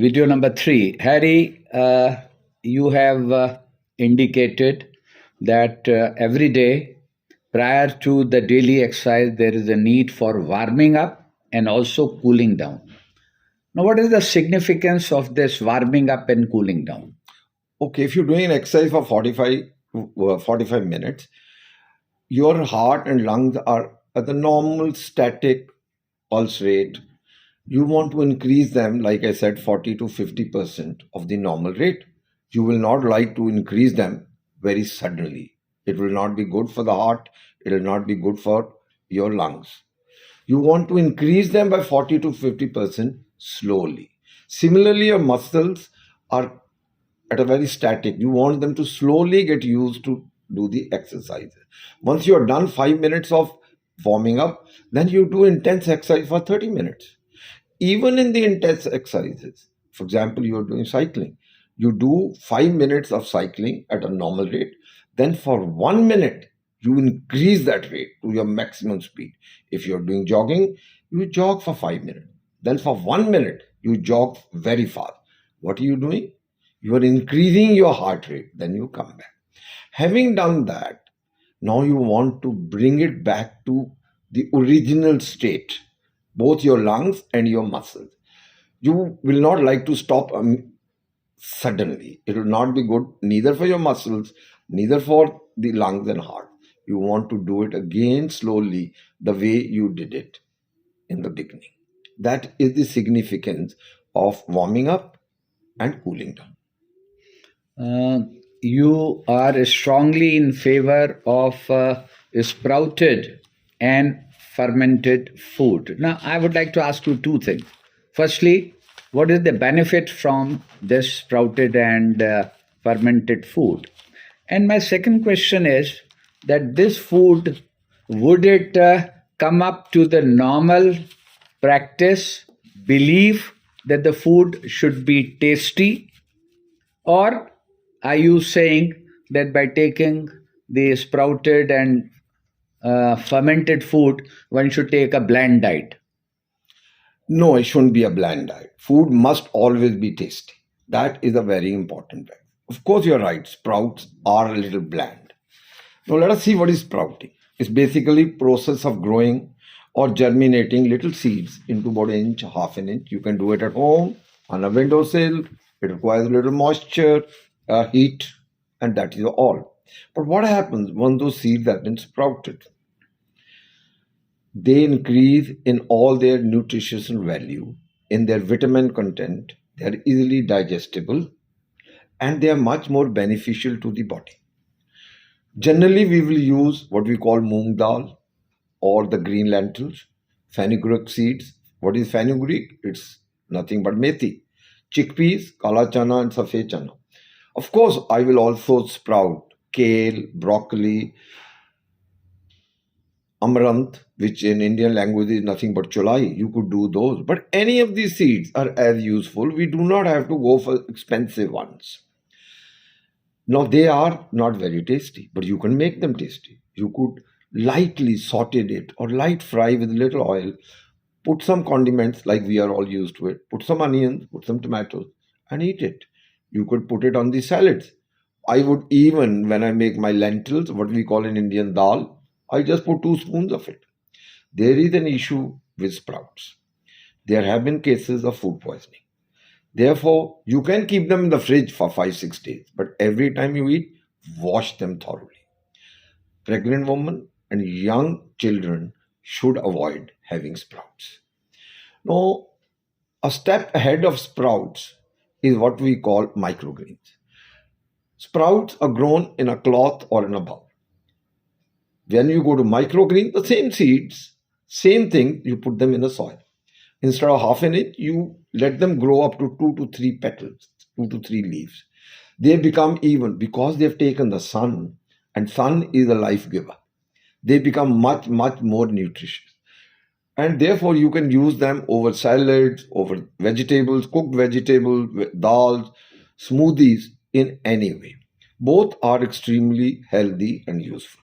Video number 3. Harry, you have indicated that every day prior to the daily exercise, there is a need for warming up and also cooling down. Now, what is the significance of this warming up and cooling down? Okay, if you're doing an exercise for 45 minutes, your heart and lungs are at the normal static pulse rate. You want to increase them, like I said, 40 to 50% of the normal rate. You will not like to increase them very suddenly. It will not be good for the heart. It will not be good for your lungs. You want to increase them by 40 to 50% slowly. Similarly, your muscles are at a very static. You want them to slowly get used to do the exercises. Once you are done 5 minutes of warming up, then you do intense exercise for 30 minutes. Even in the intense exercises, for example, you are doing cycling, you do 5 minutes of cycling at a normal rate, then for 1 minute you increase that rate to your maximum speed. If you're doing jogging, you jog for 5 minutes, then for 1 minute you jog very fast. What are you doing? You are increasing your heart rate. Then you come back. Having done that, now you want to bring it back to the original state, both your lungs and your muscles. You will not like to stop suddenly. It will not be good neither for your muscles, neither for the lungs and heart. You want to do it again slowly, the way you did it in the beginning. That is the significance of warming up and cooling down. You are strongly in favor of sprouted and fermented food. Now, I would like to ask you two things. Firstly, what is the benefit from this sprouted and fermented food? And my second question is that this food, would it come up to the normal practice, belief that the food should be tasty? Or are you saying that by taking the sprouted and fermented food, one should take a bland diet? No, it shouldn't be a bland diet. Food must always be tasty. That is a very important fact. Of course, you're right. Sprouts are a little bland. Now, let us see what is sprouting. It's basically process of growing or germinating little seeds into about an inch, half an inch. You can do it at home, on a windowsill. It requires a little moisture, heat, and that is all. But what happens when those seeds have been sprouted? They increase in all their nutritional value, in their vitamin content. They are easily digestible, and they are much more beneficial to the body. Generally, we will use what we call moong dal or the green lentils, fenugreek seeds. What is fenugreek? It's nothing but methi. Chickpeas, kala chana, and safed chana. Of course, I will also sprout kale, broccoli, amaranth, which in Indian language is nothing but cholai. You could do those. But any of these seeds are as useful. We do not have to go for expensive ones. Now, they are not very tasty, but you can make them tasty. You could lightly saute it or light fry with little oil, put some condiments like we are all used to it, put some onions, put some tomatoes, and eat it. You could put it on the salads. I would even, when I make my lentils, what we call in Indian dal, I just put 2 spoons of it. There is an issue with sprouts. There have been cases of food poisoning. Therefore, you can keep them in the fridge for 5-6 days, but every time you eat, wash them thoroughly. Pregnant women and young children should avoid having sprouts. Now, a step ahead of sprouts is what we call microgreens. Sprouts are grown in a cloth or in a bowl. When you go to microgreen, the same seeds, same thing, you put them in the soil. Instead of half an inch, you let them grow up to 2 to 3 petals, 2 to 3 leaves. They become even because they've taken the sun, and sun is a life giver. They become much, much more nutritious. And therefore, you can use them over salads, over vegetables, cooked vegetables, dals, smoothies, in any way. Both are extremely healthy and useful.